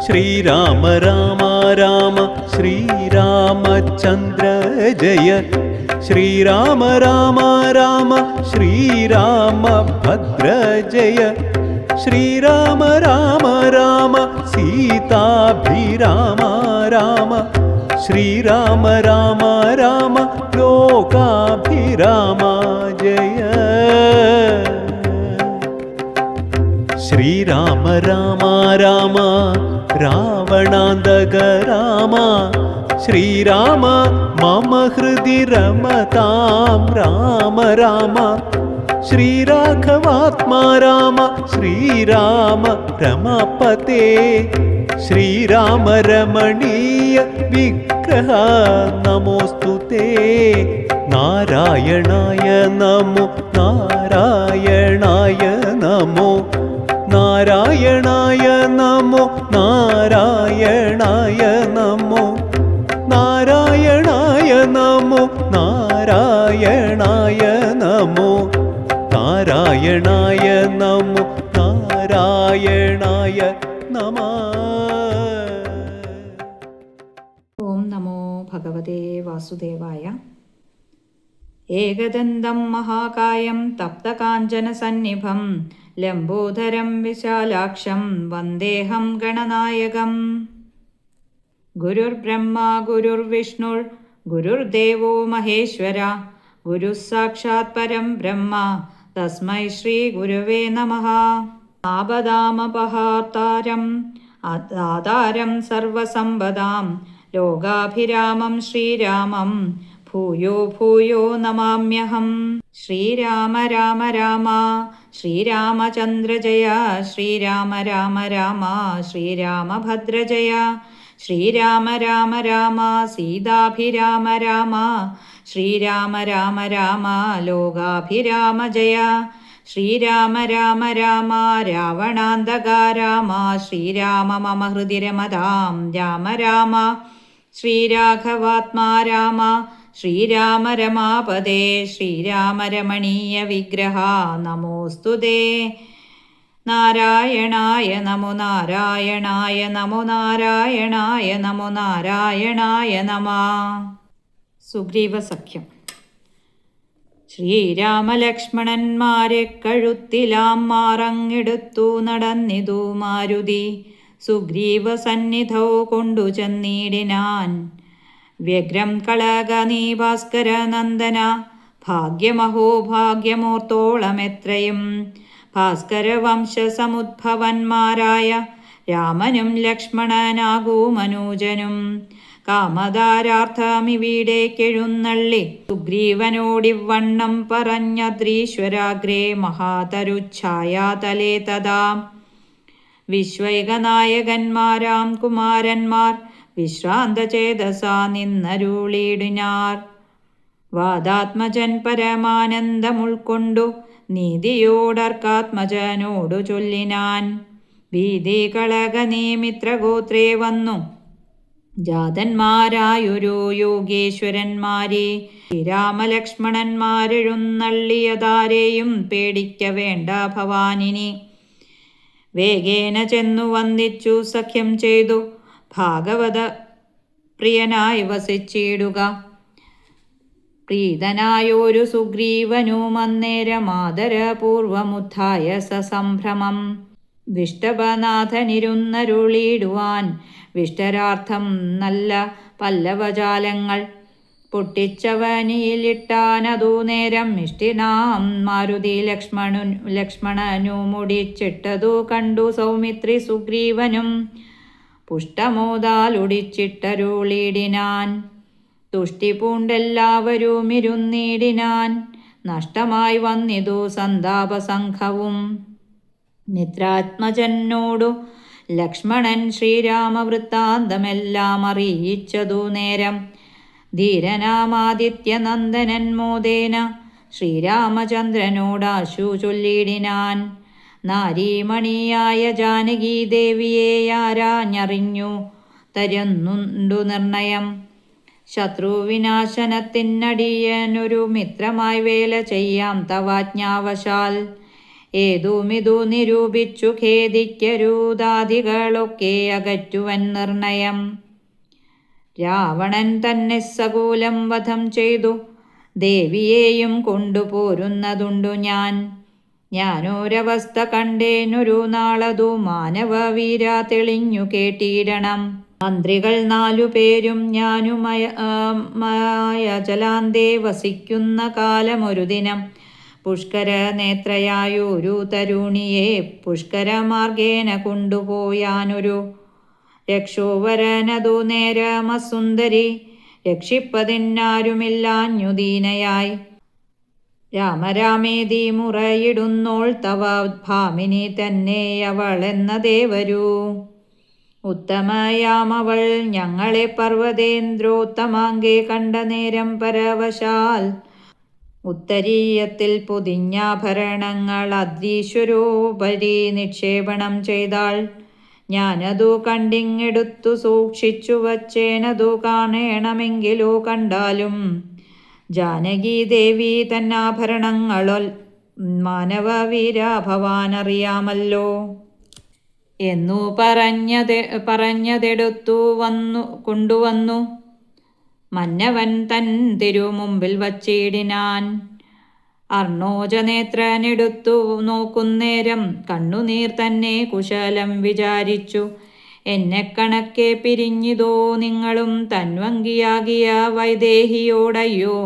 ശ്രീരാമ രാമ രാമ ശ്രീരാമചന്ദ്ര ജയ ശ്രീരാമ രാമ രാമ ശ്രീരാമഭദ്ര ജയ ശ്രീരാമ രാമ രാമ സീതാഭിരാമ രാമ ശ്രീരാമ രാമ രാമ ലോകാഭിരാമ ജയ ശ്രീരാമ രാമ രാമ രാവണാന്തക രാമ ശ്രീരാമ മമ ഹൃദി രമതാം രാമ രാമ ശ്രീരാഘവാത്മാ രാമ ശ്രീരാമ രമപതേ ശ്രീരാമ രമണീയ വിഗ്രഹ നമോസ്തുതേ നാരായണായ നമോ നാരായണായ നമോ നാരായണായ നമോ നാരായണായ നമോ നാരായണായ നമോ നാരായണായ നമോ നാരായണായ നമോ നാരായണായ നമഃ. ഓം നമോ ഭഗവതേ വാസുദേവായ. ഏകദന്തം മഹാകായം തപ്തകാഞ്ചനസന്നിഭം ലംബോദരം വിശാലാക്ഷം വന്ദേഹം ഗണനായകം. ഗുരുർബ്രഹ്മ ഗുരുർവിഷ്ണുർ ഗുരുർദേവോ മഹേശ്വര ഗുരുഃ സാക്ഷാത് പരം ബ്രഹ്മ തസ്മൈ ശ്രീ ഗുരുവേ നമഃ. ആപദാമപഹാർത്താരം ആധാരം സർവസമ്പദാം ലോകാഭിരാമം ശ്രീരാമം ഭൂയോ ഭൂയോ നമാമ്യഹം. ശ്രീരാമ രാമ രാമ ശ്രീരാമചന്ദ്ര ജയ ശ്രീരാമ രാമ രാമ ശ്രീരാമഭദ്ര ജയ ശ്രീരാമ രാമ രാമ സീതാഭിരാമ രാമ ശ്രീരാമ രാമ രാമ ലോകാഭിരാമ ജയ ശ്രീരാമ രാമ രാമ രാവണാന്തക രാമ ശ്രീരാമ മമ ഹൃദി രമതാം രാമ രാമ ശ്രീരാഘവാത്മാ രാമ ശ്രീരാമ രമാപദേ ശ്രീരാമ രമണീയ വിഗ്രഹ നമോസ്തുതേ നാരായണായ നമോ നാരായണായ നമോ നാരായണായ നമോ നാരായണായ നമഃ. സുഗ്രീവസഖ്യം. ശ്രീരാമലക്ഷ്മണന്മാരെ കഴുത്തിലാം മാറങ്ങെടുത്തു നടന്നിതു മാരുതി സുഗ്രീവ സന്നിധൗ കൊണ്ടു ചെന്നിടിനാൻ. വ്യഗ്രം കളക നീ ഭാസ്കര നന്ദന ഭാഗ്യമഹോ ഭാഗ്യമോർത്തോളമെത്രയും. ഭാസ്കര വംശസമുദ്ഭവന്മാരായ രാമനും ലക്ഷ്മണനാകൂ മനൂജനും കാമധാരാർത്ഥമിവിടേക്കെഴുന്നള്ളി സുഗ്രീവനോടിവണ്ണം പറഞ്ഞദ്രീശ്വരാഗ്രേ മഹാതരുച്ഛായാതലേ തഥാ. വിശ്വൈകനായകന്മാരാം കുമാരന്മാർ വിശ്രാന്തചേതസാ നിന്നരുളിടിനാർ. വാദാത്മജൻ പരമാനന്ദമുൾക്കൊണ്ടു നീതിയോടർക്കാത്മജനോടു ചൊല്ലിനാൻ. ഭീതി കളക നീ മിത്രഗോത്രേ വന്നു ജാതന്മാരായൊരു യോഗേശ്വരന്മാരെ ശ്രീരാമലക്ഷ്മണന്മാരെഴുന്നള്ളിയതാരെയും പേടിക്ക വേണ്ട ഭവാനിനി. വേഗേന ചെന്നു വന്ദിച്ചു സഖ്യം ചെയ്തു ഭാഗവത പ്രിയനായി വസിച്ചിടുക. പ്രീതനായൊരു സുഗ്രീവനും അന്നേരമാദരപൂർവമുത്ഥായ സസംഭ്രമം. വിഷ്ടഭനാഥനിരുന്നരുളിടുവാൻ വിഷ്ടരാർത്ഥം നല്ല പല്ലവജാലങ്ങൾ പൊട്ടിച്ചവനിയിലിട്ടാനതു നേരം ഇഷ്ടിനാം മാരുതി ലക്ഷ്മണനു മുടിച്ചിട്ടതു കണ്ടു സൗമിത്രി സുഗ്രീവനും പുഷ്ടമോദാലുടിച്ചിട്ടരുളിടിനാൻ. തുഷ്ടി പൂണ്ടെല്ലാവരും ഇരുന്നിടിനാൻ. നഷ്ടമായി വന്നിതു സന്താപസംഘവും. മിത്രാത്മജനോടു ലക്ഷ്മണൻ ശ്രീരാമവൃത്താന്തമെല്ലാം അറിയിച്ചതു നേരം. ധീരനാമാദിത്യനന്ദനൻ മോദേന ശ്രീരാമചന്ദ്രനോടാശു ചൊല്ലിടിനാൻ. നാരീമണിയായ ജാനകീദേവിയെ ആരാഞ്ഞറിഞ്ഞു തരുന്നുണ്ടു നിർണയം. ശത്രുവിനാശനത്തിനടിയനൊരു മിത്രമായി വേല ചെയ്യാം തവാജ്ഞാവശാൽ. ഏതുമിതു നിരൂപിച്ചു ഖേദിക്കരുതാദികളൊക്കെ അകറ്റുവൻ നിർണയം. രാവണൻ തന്നെ സകൂലം വധം ചെയ്തു ദേവിയെയും കൊണ്ടുപോരുന്നതുണ്ടു ഞാൻ. ഞാനൊരവസ്ഥ കണ്ടേനൊരു നാളതു മാനവവീര തെളിഞ്ഞു കേട്ടിടണം. മന്ത്രികൾ 4 പേരും ഞാനുമായ ജലാന്തേ വസിക്കുന്ന കാലമൊരു ദിനം പുഷ്കര നേത്രയായൊരു തരുണിയെ പുഷ്കരമാർഗേന കൊണ്ടുപോയാനൊരു രക്ഷോവരനതു നേരമസുന്ദരി രക്ഷിപ്പതിനാരുമില്ലാഞ്ഞു ദീനയായി. രാമരാമേതി മുറയിടുന്നോൾ തവ ഭാമിനി തന്നെ അവളെന്നതേ വരൂ. ഉത്തമയാമവൾ ഞങ്ങളെ പർവ്വതേന്ദ്രോത്തമാങ്കെ കണ്ട നേരം പരവശാൽ ഉത്തരീയത്തിൽ പൊതിഞ്ഞാഭരണങ്ങൾ അദ്രീശ്വരോപരി നിക്ഷേപണം ചെയ്താൾ. ഞാനതു കണ്ടിങ്ങെടുത്തു സൂക്ഷിച്ചു വച്ചേനതു കാണണമെങ്കിലോ കണ്ടാലും ജാനകി ദേവി തന്നാഭരണങ്ങളൊൽ മാനവവീര ഭവാനറിയാമല്ലോ എന്നു പറഞ്ഞതെടുത്തു കൊണ്ടുവന്നു മന്നവൻ തൻ തിരുമുമ്പിൽ വച്ചിടിനാൻ. അർണോജനേത്രനെടുത്തു നോക്കുന്നേരം കണ്ണുനീർ തന്നെ കുശലം വിചാരിച്ചു. എന്നെ കണക്കെ പിരിഞ്ഞിതോ നിങ്ങളും തന്വങ്കിയാകിയ വൈദേഹിയോടയ്യോ.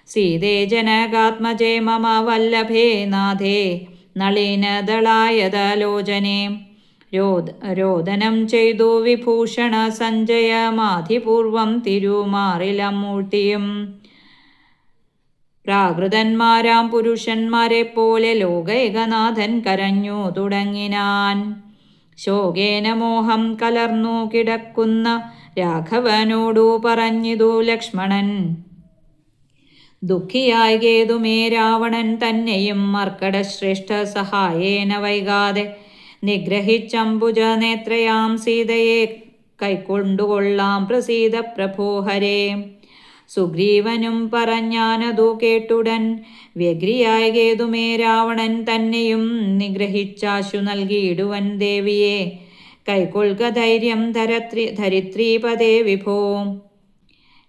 സീതേ ജനകാത്മജേ മമ വല്ലഭേ നാഥേ നളിനദളായതലോചനേ. രോദനം ചെയ്തു വിഭൂഷണ സഞ്ജയമാധിപൂർവം തിരുമാറിലമൂർത്തിയും. പ്രാകൃതന്മാരാം പുരുഷന്മാരെ പോലെ ലോകൈകനാഥൻ കരഞ്ഞു തുടങ്ങിനാൻ. ശോകേന മോഹം കലർന്നു കിടക്കുന്ന രാഘവനോടു പറഞ്ഞിതു ലക്ഷ്മണൻ. ദുഃഖിയായി കേതുമേ രാവണൻ തന്നെയും മർക്കടശ്രേഷ്ഠ സഹായേന വൈകാതെ നിഗ്രഹിച്ചംബുജ നേത്രയാം സീതയെ കൈക്കൊണ്ടുകൊള്ളാം പ്രസീത പ്രഭോഹരേ. സുഗ്രീവനും പറഞ്ഞാനതു കേട്ടുടൻ വ്യഗ്രിയായി കേതുമേ രാവണൻ തന്നെയും നിഗ്രഹിച്ചാശു നൽകിയിടുവൻ ദേവിയെ. കൈക്കൊൾക ധൈര്യം ധരിത്രീപദേ വിഭോ.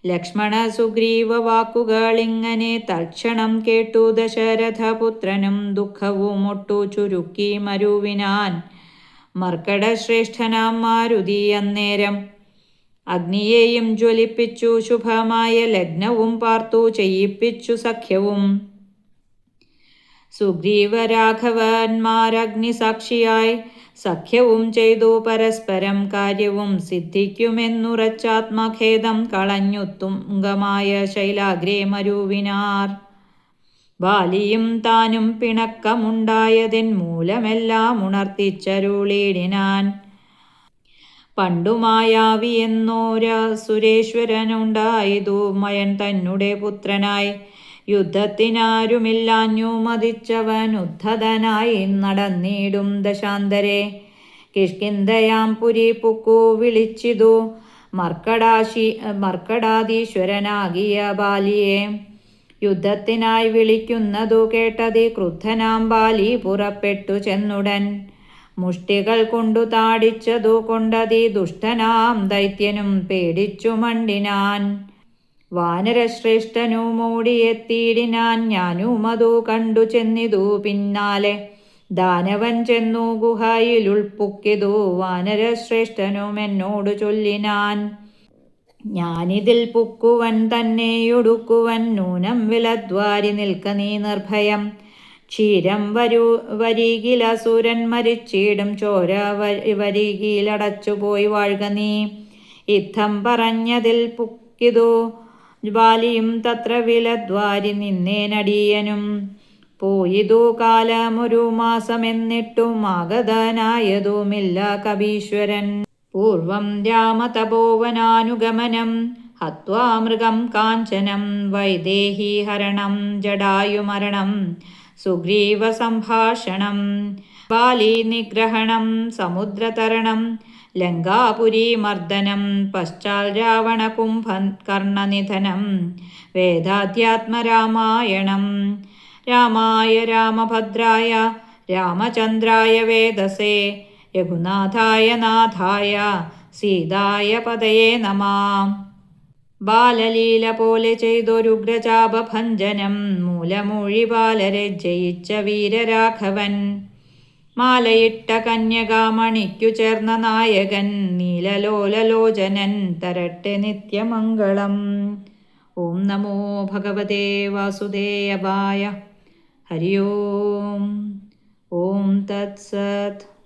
ലക്ഷ്മണ സുഗ്രീവ വാക്കുകളിങ്ങനെ തൽക്ഷണം കേട്ടു ദശരഥപുത്രനും ദുഃഖവും ഒട്ടു ചുരുക്കി മരുവിനാൻ. മർക്കടശ്രേഷ്ഠനാം മാരുതി അന്നേരം അഗ്നിയെയും ജ്വലിപ്പിച്ചു ശുഭമായ ലഗ്നവും പാർത്തു ചെയ്യിപ്പിച്ചു സഖ്യവും. സുഗ്രീവരാഘവന്മാരഗ്നിസാക്ഷിയായി സഖ്യവും ചെയ്തു പരസ്പരം കാര്യവും സിദ്ധിക്കുമെന്നുറച്ചാത്മഖേദം കളഞ്ഞു തുംഗമായ ശൈലാഗ്രേ മരുവിനാർ. ബാലിയും താനും പിണക്കമുണ്ടായതിൻ മൂലമെല്ലാം ഉണർത്തിച്ചരുളിടിനാൻ. പണ്ടുമായാവി എന്നോര സുരേശ്വരനുണ്ടായതു മയൻ തന്നെ പുത്രനായി. യുദ്ധത്തിനാരുമില്ലാഞ്ഞു മതിച്ചവൻ ഉദ്ധതനായി നടന്നിടും ദശാന്തരെ. കിഷ്കിന്ധയാം പുരി പുക്കു വിളിച്ചിതു മർക്കടാധീശ്വരനാകിയ ബാലിയെ. യുദ്ധത്തിനായി വിളിക്കുന്നതു കേട്ടതി ക്രുദ്ധനാം ബാലി പുറപ്പെട്ടു ചെന്നുടൻ. മുഷ്ടികൾ കൊണ്ടു താടിച്ചതു കൊണ്ടതി ദുഷ്ടനാം ദൈത്യനും പേടിച്ചു മണ്ടിനാൻ. വാനരശ്രേഷ്ഠനുമോടിയെത്തിയിടിനാൻ. ഞാനുമതു കണ്ടു ചെന്നിതു പിന്നാലെ. ദാനവൻ ചെന്നു ഗുഹയിലുൾപ്പുക്കിതു വാനരശ്രേഷ്ഠനും എന്നോടു ചൊല്ലിനാൻ. ഞാനിതിൽ പുക്കുവൻ തന്നെയൊടുക്കുവൻ നൂനം വിലദ്വാരി നിൽക്ക നീ നിർഭയം. ക്ഷീരം വരികിൽ അസുരൻ മരിച്ചിടും ചോര വരികിലടച്ചുപോയി വാഴ്ക നീ. യുദ്ധം പറഞ്ഞതിൽ പുക്കിതു ബാലിയും തത്ര വിലദ്വാരി നിന്നേനടിയനും. പോയിതു കാലമൊരു മാസമെന്നിട്ടും ആഗതനായതുമില്ല കവീശ്വരൻ. പൂർവം രാമതപോവനാനുഗമനം ഹത്വാ മൃഗം കാഞ്ചനം വൈദേഹി ഹരണം ജടായുമരണം സുഗ്രീവ സംഭാഷണം ബാലി നിഗ്രഹണം സമുദ്രതരണം ലങ്കാപുരി മർദ്ദനം പശ്ചാൽ രാവണ കുംഭകർണനിധനം വേദാധ്യാത്മരാമായണം. രാമായ രാമഭദ്രായ രാമചന്ദ്രായ വേദസേ രഘുനാഥായ നാഥായ സീതായ പതയേ നമഃ. ബാലലീല പോലെ ചെയ്തൊരുഗ്രചാപഭഞ്ജനം മൂലമൂഴി ബാലരെ ജയിച്ച വീരരാഘവൻ. മാലയിട്ട കന്യകാമണിക്കു ചേർന്ന നായകൻ നീലലോലലോചനൻ തരട്ടെ നിത്യമംഗളം. ഓം നമോ ഭഗവതേ വാസുദേവായ. ഹരി ഓം. ഓം തത്സത്.